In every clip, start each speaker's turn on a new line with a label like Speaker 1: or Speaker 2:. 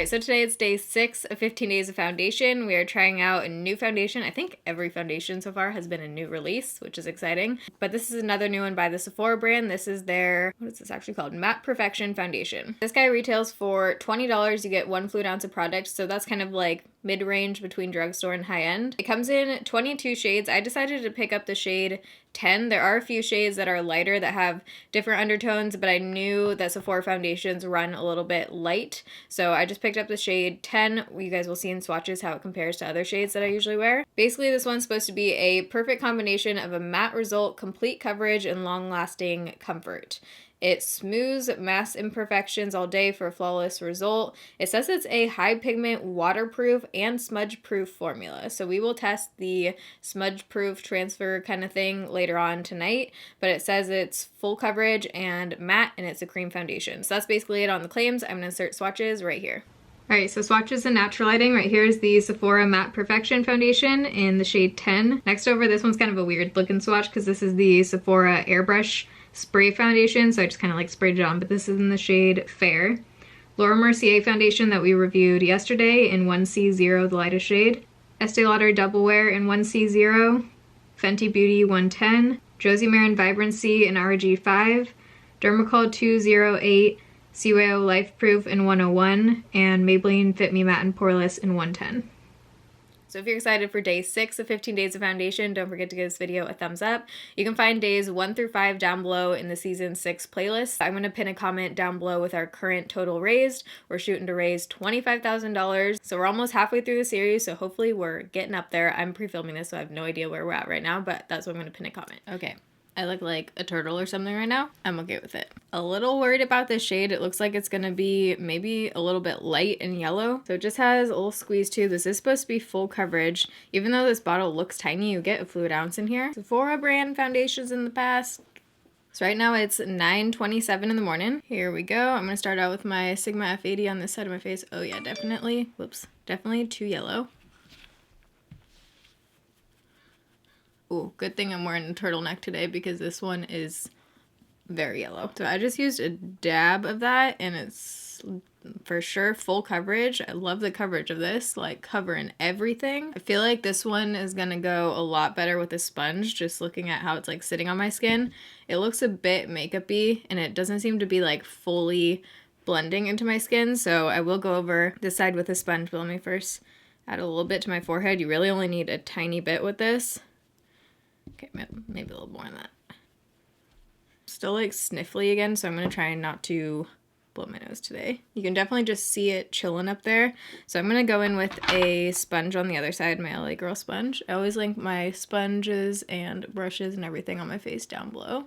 Speaker 1: so today it's day 6 of 15 days of foundation. We are trying out a new foundation. I think every foundation so far has been a new release, which is exciting. But this is another new one by the Sephora brand. This is their, what is this actually called? Matte Perfection Foundation. This guy retails for $20. You get 1 fluid ounce of product, so that's kind of like mid-range between drugstore and high-end. It comes in 22 shades. I decided to pick up the shade 10. There are a few shades that are lighter that have different undertones, but I knew that Sephora foundations run a little bit light, so I just picked up the shade 10. You guys will see in swatches how it compares to other shades that I usually wear. Basically, this one's supposed to be a perfect combination of a matte result, complete coverage, and long-lasting comfort. It smooths mass imperfections all day for a flawless result. It says it's a high pigment, waterproof, and smudge-proof formula. So we will test the smudge-proof transfer kind of thing later on tonight. But it says it's full coverage and matte, and it's a cream foundation. So that's basically it on the claims. I'm going to insert swatches right here. Alright, so swatches and natural lighting. Right here is the Sephora Matte Perfection Foundation in the shade 10. Next over, this one's kind of a weird looking swatch because this is the Sephora Airbrush Spray Foundation, so I just kind of like sprayed it on, but this is in the shade Fair. Laura Mercier Foundation that we reviewed yesterday in 1C0, the lightest shade. Estee Lauder Double Wear in 1C0. Fenty Beauty 110. Josie Maran Vibrancy in RG5. Dermacol 208. CYO Life Proof in 101. And Maybelline Fit Me Matte and Poreless in 110. So if you're excited for day 6 of 15 days of foundation, don't forget to give this video a thumbs up. You can find days 1 through 5 down below in the season 6 playlist. I'm going to pin a comment down below with our current total raised. We're shooting to raise $25,000. So we're almost halfway through the series, so hopefully we're getting up there. I'm pre-filming this, so I have no idea where we're at right now, but that's what I'm going to pin a comment. Okay. I look like a turtle or something right now. I'm okay with it. A little worried about this shade. It looks like it's gonna be maybe a little bit light and yellow. So it just has a little squeeze too. This is supposed to be full coverage. Even though this bottle looks tiny, you get a fluid ounce in here. Sephora brand foundations in the past. So right now it's 9:27 in the morning. Here we go. I'm gonna start out with my Sigma F80 on this side of my face. Oh yeah, definitely. Whoops. Definitely too yellow. Ooh, good thing I'm wearing a turtleneck today because this one is very yellow. So I just used a dab of that and it's for sure full coverage. I love the coverage of this, like covering everything. I feel like this one is gonna go a lot better with a sponge, just looking at how it's like sitting on my skin. It looks a bit makeup-y and it doesn't seem to be like fully blending into my skin. So I will go over this side with a sponge, but let me first add a little bit to my forehead. You really only need a tiny bit with this. Okay, maybe a little more than that. Still like sniffly again, so I'm going to try not to blow my nose today. You can definitely just see it chilling up there. So I'm going to go in with a sponge on the other side, my LA Girl sponge. I always link my sponges and brushes and everything on my face down below.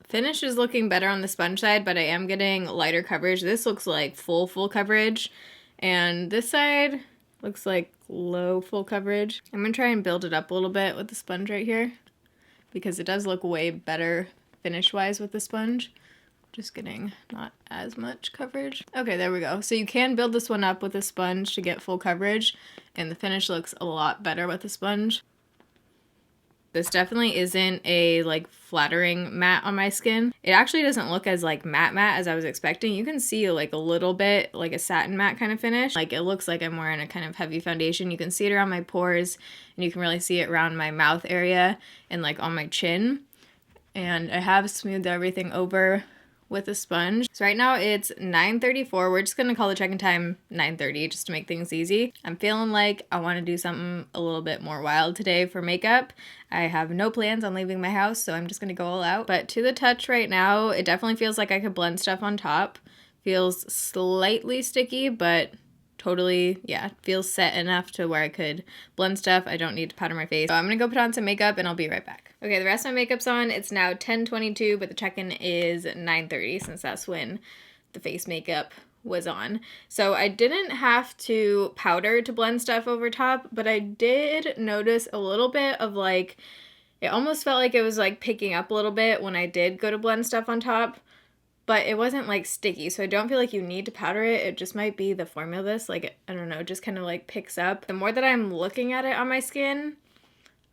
Speaker 1: Finish is looking better on the sponge side, but I am getting lighter coverage. This looks like full coverage, and this side looks like low full coverage. I'm gonna try and build it up a little bit with the sponge right here because it does look way better finish wise with the sponge. Just getting not as much coverage. Okay, there we go. So you can build this one up with a sponge to get full coverage, and the finish looks a lot better with the sponge. This definitely isn't a like flattering matte on my skin. It actually doesn't look as like matte as I was expecting. You can see like a little bit like a satin matte kind of finish. Like it looks like I'm wearing a kind of heavy foundation. You can see it around my pores and you can really see it around my mouth area and like on my chin. And I have smoothed everything over with a sponge. So right now it's 9:34. We're just gonna call the check-in time 9:30 just to make things easy. I'm feeling like I want to do something a little bit more wild today for makeup. I have no plans on leaving my house, so I'm just gonna go all out. But to the touch right now, it definitely feels like I could blend stuff on top. Feels slightly sticky, but totally, yeah, feels set enough to where I could blend stuff. I don't need to powder my face. So I'm gonna go put on some makeup and I'll be right back. Okay, the rest of my makeup's on. It's now 10:22, but the check-in is 9:30 since that's when the face makeup was on. So I didn't have to powder to blend stuff over top, but I did notice a little bit of like, it almost felt like it was like picking up a little bit when I did go to blend stuff on top. But it wasn't like sticky, so I don't feel like you need to powder it. It just might be the formula of this. Like, I don't know, it just kind of like picks up. The more that I'm looking at it on my skin,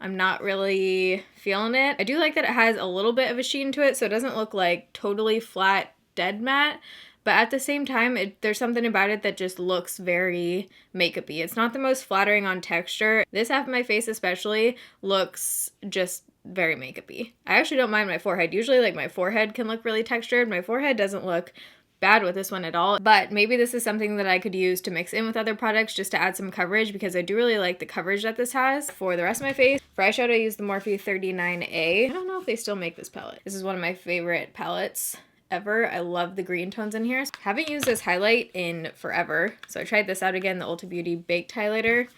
Speaker 1: I'm not really feeling it. I do like that it has a little bit of a sheen to it, so it doesn't look like totally flat dead matte, but at the same time, there's something about it that just looks very makeup-y. It's not the most flattering on texture. This half of my face especially looks just very makeup-y. I actually don't mind my forehead. Usually like my forehead can look really textured. My forehead doesn't look bad with this one at all, but maybe this is something that I could use to mix in with other products just to add some coverage, because I do really like the coverage that this has. For the rest of my face, for eyeshadow, I use the Morphe 39A. I don't know if they still make this palette. This is one of my favorite palettes ever. I love the green tones in here. Haven't used this highlight in forever, so I tried this out again, the Ulta Beauty Baked Highlighter,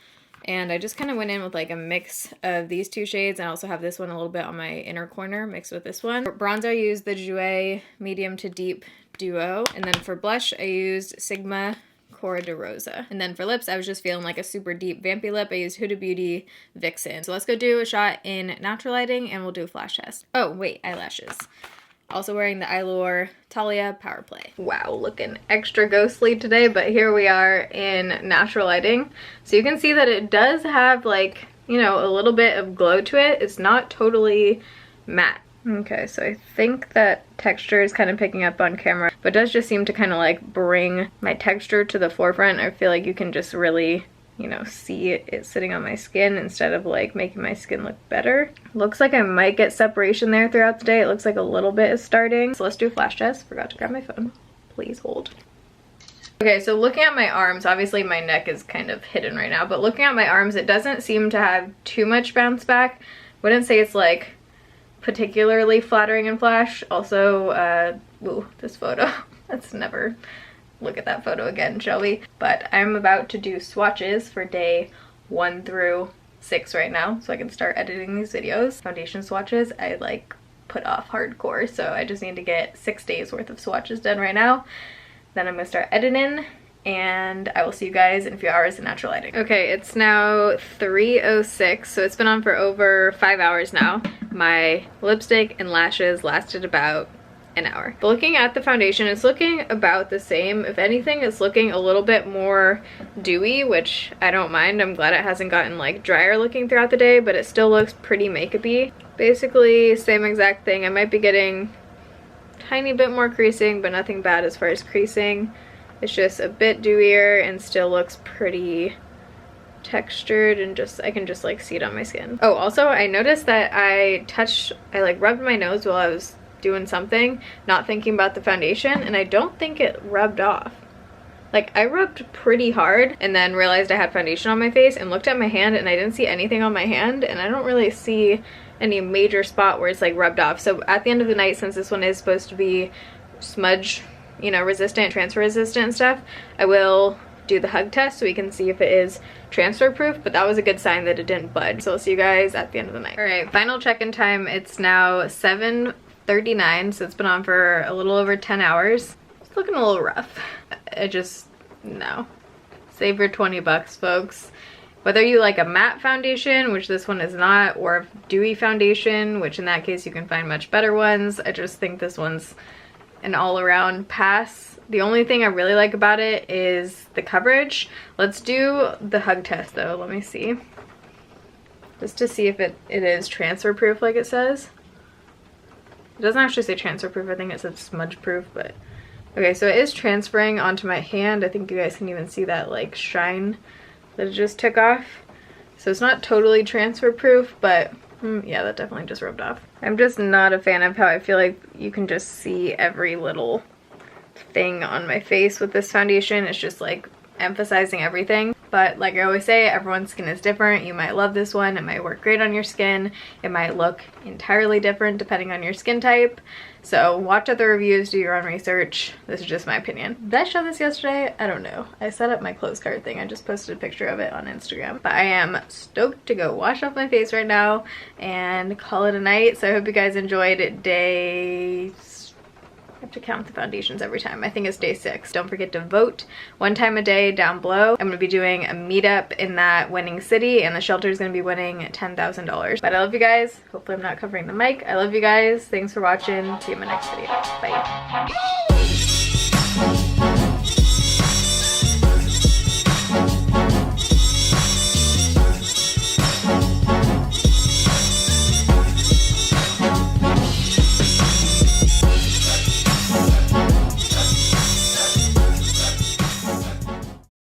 Speaker 1: and I just kind of went in with like a mix of these two shades. I also have this one a little bit on my inner corner mixed with this one. For bronzer, I used the Jouer Medium to Deep Duo, and then for blush I used Sigma Cora de Rosa. And then for lips, I was just feeling like a super deep vampy lip. I used Huda Beauty Vixen. So let's go do a shot in natural lighting and we'll do a flash test. Oh wait, eyelashes. Also wearing the Eylure Talia Power Play. Wow, looking extra ghostly today, but here we are in natural lighting. So you can see that it does have like, you know, a little bit of glow to it. It's not totally matte. Okay, so I think that texture is kind of picking up on camera, but it does just seem to kind of like bring my texture to the forefront. I feel like you can just really, you know, see it sitting on my skin instead of like making my skin look better. Looks like I might get separation there throughout the day. It looks like a little bit is starting. So let's do a flash test. Forgot to grab my phone. Please hold. Okay, so looking at my arms, obviously my neck is kind of hidden right now, but looking at my arms, it doesn't seem to have too much bounce back. Wouldn't say it's like particularly flattering in flash. Also, ooh, this photo. Let's never look at that photo again, shall we? But I'm about to do swatches for day 1 through 6 right now, so I can start editing these videos. Foundation swatches, I like put off hardcore, so I just need to get 6 days worth of swatches done right now. Then I'm gonna start editing, and I will see you guys in a few hours in natural lighting. Okay, it's now 3:06, so it's been on for over 5 hours now. My lipstick and lashes lasted about an hour. But looking at the foundation, it's looking about the same. If anything, it's looking a little bit more dewy, which I don't mind. I'm glad it hasn't gotten like drier looking throughout the day, but it still looks pretty makeup-y. Basically, same exact thing. I might be getting a tiny bit more creasing, but nothing bad as far as creasing. It's just a bit dewier and still looks pretty textured, and just I can just like see it on my skin. Oh, also I noticed that I like rubbed my nose while I was doing something, not thinking about the foundation, and I don't think it rubbed off. Like, I rubbed pretty hard and then realized I had foundation on my face and looked at my hand and I didn't see anything on my hand, and I don't really see any major spot where it's like rubbed off. So at the end of the night, since this one is supposed to be smudge, you know, resistant, transfer resistant and stuff, I will do the hug test so we can see if it is transfer proof, but that was a good sign that it didn't budge. So I'll see you guys at the end of the night. All right, final check-in time. It's now 7:39, so it's been on for a little over 10 hours. It's looking a little rough. No. Save your 20 bucks, folks. Whether you like a matte foundation, which this one is not, or a dewy foundation, which in that case you can find much better ones, I just think this one's an all-around pass. The only thing I really like about it is the coverage. Let's do the hug test though. Let me see. Just to see if it is transfer proof like it says. It doesn't actually say transfer proof. I think it says smudge proof, but okay, so it is transferring onto my hand. I think you guys can even see that like shine that it just took off. So it's not totally transfer proof, but yeah, that definitely just rubbed off. I'm just not a fan of how I feel like you can just see every little thing on my face with this foundation. It's just like emphasizing everything. But like I always say, everyone's skin is different. You might love this one. It might work great on your skin. It might look entirely different depending on your skin type. So watch other reviews, do your own research. This is just my opinion. Did I show this yesterday? I don't know. I set up my clothes card thing. I just posted a picture of it on Instagram. But I am stoked to go wash off my face right now and call it a night. So I hope you guys enjoyed day... I have to count the foundations every time. I think it's day 6. Don't forget to vote 1 time a day down below. I'm going to be doing a meetup in that winning city, and the shelter is going to be winning $10,000. But I love you guys. Hopefully I'm not covering the mic. I love you guys. Thanks for watching. See you in my next video. Bye.